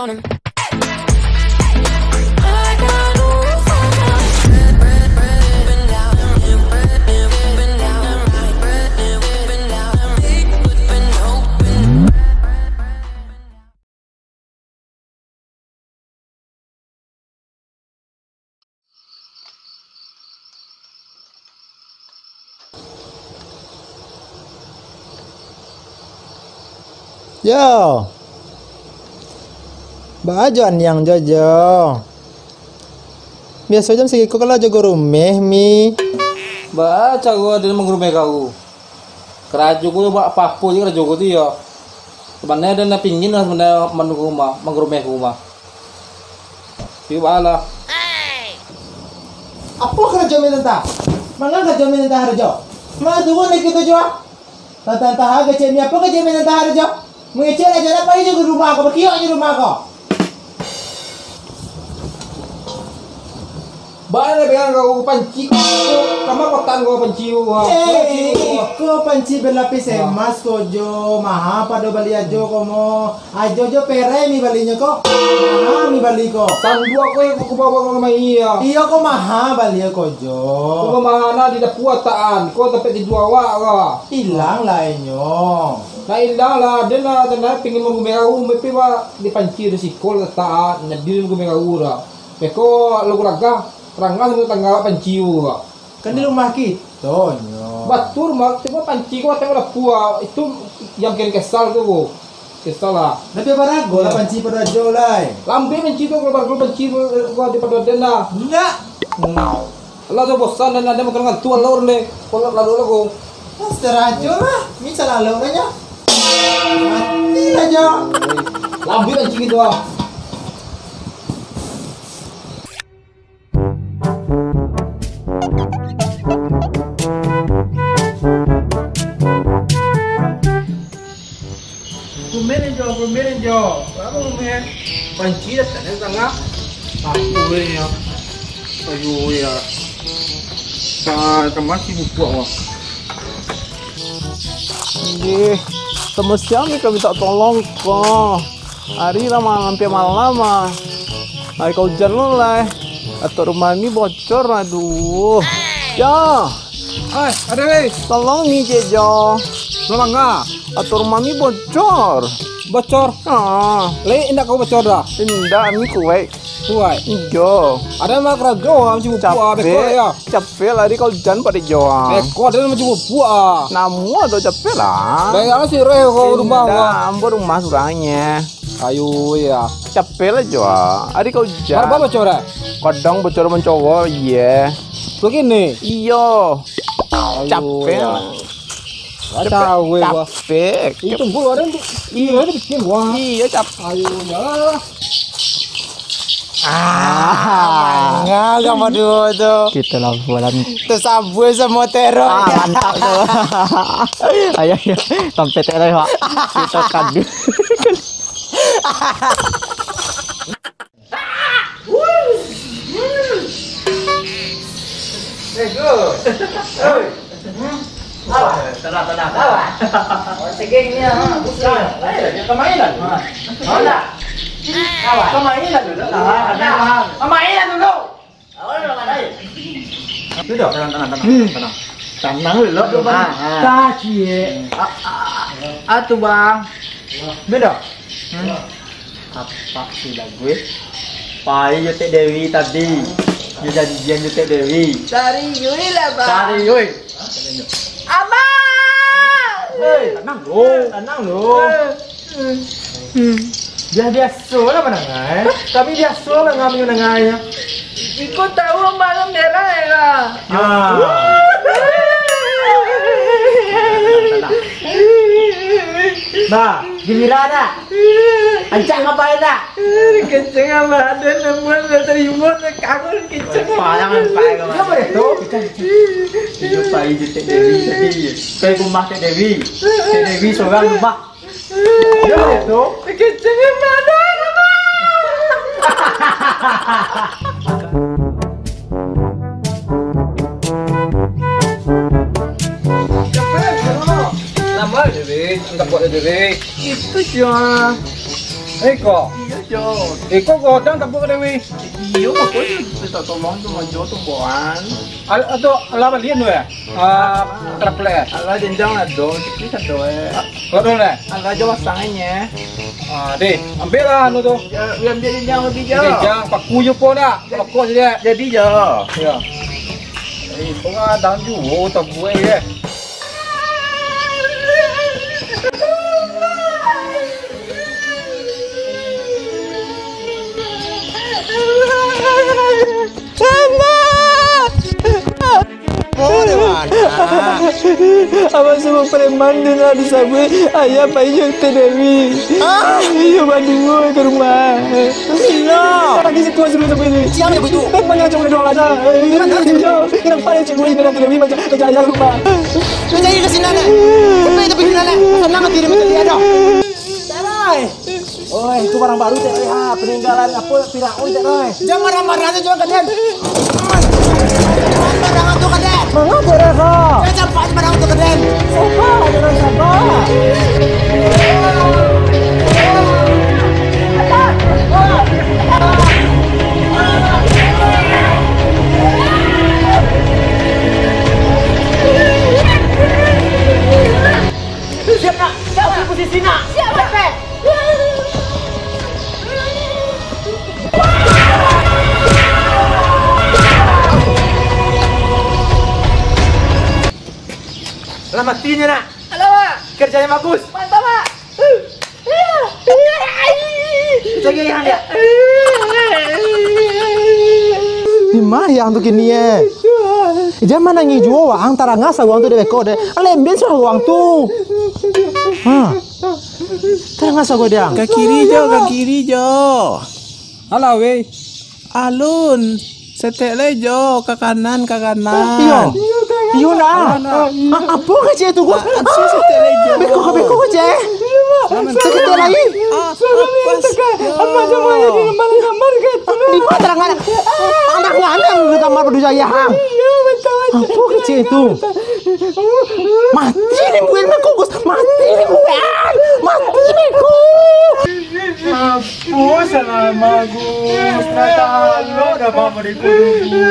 on him. Yo, bajuan yang jojo. Biasa jam segitu kalau jago rumah mi. Baca gua dari mengrumah kau. Keraju gua buat apa pun keraju gua tu ya. Sebenarnya ada nak pingin lah sebenarnya menunggu rumah, mengrumah rumah. Tapi balah. Apa kerja mi tentang? Mana kerja mi tentang kerja? Mana tu gua nak kita jual? Tentang harga cemi apa kerja mi tentang harga? Mengecek aja apa aja ke rumah kau, berkiok di rumah kau. Baik pegang kau panci kamar kotan kau panci kau. Kau panci berlapis emas kau jo, maha pada bali ajo kau mo. Ajo jo pere mi balinya kau. Maha mi bali kau. Sandua kau bawa kau iya. Iya kau maha bali kau jo. Kau mana di dapur taan, kau tapi di dua kau. Hilang lainnya. Nah hilang lah, dia lah tenang pingin menggumeng kau, tapi di panci di sikol taan, jadi menggumeng kau lah. Beko lagu laga. Terangkan sama tanggal panci juga. Kan di rumah kita nyo. Batur mak, cuma panci kau tengok dapur itu yang kira kesal tu, kesal lah. Tapi barago lah panci pada jolai. Lambe panci tu kalau baru panci kau di pada dena. Enggak. Allah tu bosan dan ada makan dengan tuan lor le, kalau lalu lagu. Serajo lah, misal lalu aja. Mati aja. Lambe panci gitu ah. Kumberen jo, apa kumberen? Panci dah tak tengah. Aku ya, ayo ya. Teman si buku awak. Iya, semestinya kami tak tolong kau. Hari lama hampir malam lama. Hari kau jalan lah. Atau rumah ini bocor, aduh. Ya, Ada weh, tolong nih Jo. tolong enggak? Atau rumah ini bocor. Bocor. Le, indak kau bocor dah. Indah ini kue. Tuai. Ijo. Ada mak rago macam buku ah, beko ya. Capek lari kau jalan pada Jawa. Beko ada macam buku ah. Namu ada capek lah. Bayang si reh kau rumah kau. Ambo rumah surangnya. Ayo ya. Capek lah Jawa. Hari kau jalan. Berapa bocor ah? Kadang bocor mencoba, iya. Begini. Iyo. Capek. Tahu weh wah. Capek. Itu gua ada tu. Iya, ada bikin wah. Iya capek. Ayo ya. Nggak mau dulu tuh. Kita lah bulan. Tersambung sama teror. Mantap tuh. Ayo, sampai teror pak. Kita kadu. Tenang. Segengnya, bukan. Kemainan. Mana? Kemainan dulu. Kemainan dulu. Awal mana? Sudah, tenang. Tenang dulu. Kaci. Atuh bang. Beda. Apa sudah gue? Pai Yotek Dewi tadi. Dia janjian Yotek Dewi. Cari Yui lah bang. Cari yoi. Abang. Tenang lo. Dia biasa lah menengai. Kami biasa lah ngambil menengahnya. Ikut tahu malam merah ya. Nah, giliran nak. Ancang ngapain nak? Kenceng apa ada namun terima kangen kenceng. Jangan pai kau. Apa itu? Dia pai Yotek Dewi tadi. Kayak rumah Yotek Dewi. Yotek Dewi seorang rumah. Apa itu? Kenceng apa ada? Nama diri, enggak buat diri. Itu cuma Eko. Iya Jo. Eko godang tak buka Dewi. Iya aku minta tolong sama Jo tuh boan. Atau lama lian tu ya? Traple. Alah jenjang lah do, ini kan do. Godang le. Alah Jo pasangannya. Deh, ambil lah anu tu. Biar dia jenjang lebih Jo. Jenjang paku je pun dah. Paku je. Jadi Jo. Ya. Itu ada juga tak gue ya. Abang semua preman dia nak disabui ayah payu teh Dewi. Iya bandingu ke rumah. Iya. Lagi setua suruh sampai ini. Siapa yang itu? Banyak cuma doang aja. Yang paling cikgu ini dengan Dewi macam kerja rumah. Jadi ke sini nak. Tapi sini nak. Senang diri macam dia ada. Tarai. Oi, itu barang baru teh. Peninggalan apa Firaun teh, oi. Jangan marah-marah aja juga kan. Barang itu keden. Mengapa rasa? Saya cepat barang itu keden. Siapa? Jangan siapa. Siap nak? Siap posisi nak? Siap Pak. Selamat tinggal nak. Halo Pak. Kerjanya bagus. Mantap Pak. Jaga yang dia. Di mana yang tu kini ya? Jangan nangis jual wang, antara ngas wang tu dek kau dek. Lembien soal wang tu. Tengah ngas aku dia. Ke kiri Jo. Halo weh. Alun. Setek Jo, ke kanan. Iya. Iya nak. Apa kerja tu gua? Beko kerja. Sekitar lagi. Apa cuma di gambar gitu. Di mana terang anak di kamar berdua ya. Iya betul. Apa kerja itu? Mati ni bukan Gus. Mati ni bukan. Mati Beko. Apa selama Gus? Natalo dah mama di kudu.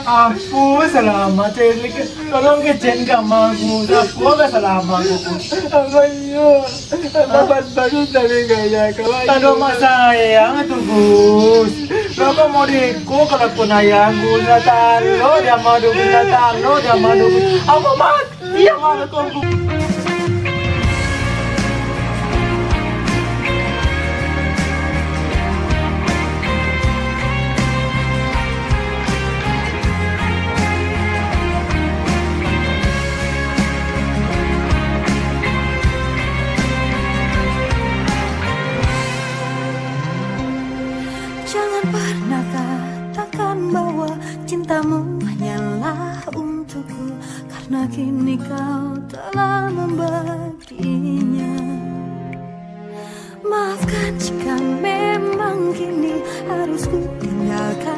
Ampun selamat tolong kejen kamu aku gak selamat dapat baru dari gaya tado mak sayang tuh Gus berapa mau diku kalau pun ayah Gus natalo dia madu aku mati yang ada kau. Jangan pernah katakan bahwa cintamu hanyalah untukku, karena kini kau telah membaginya. Maafkan jika memang kini harus ku tinggalkan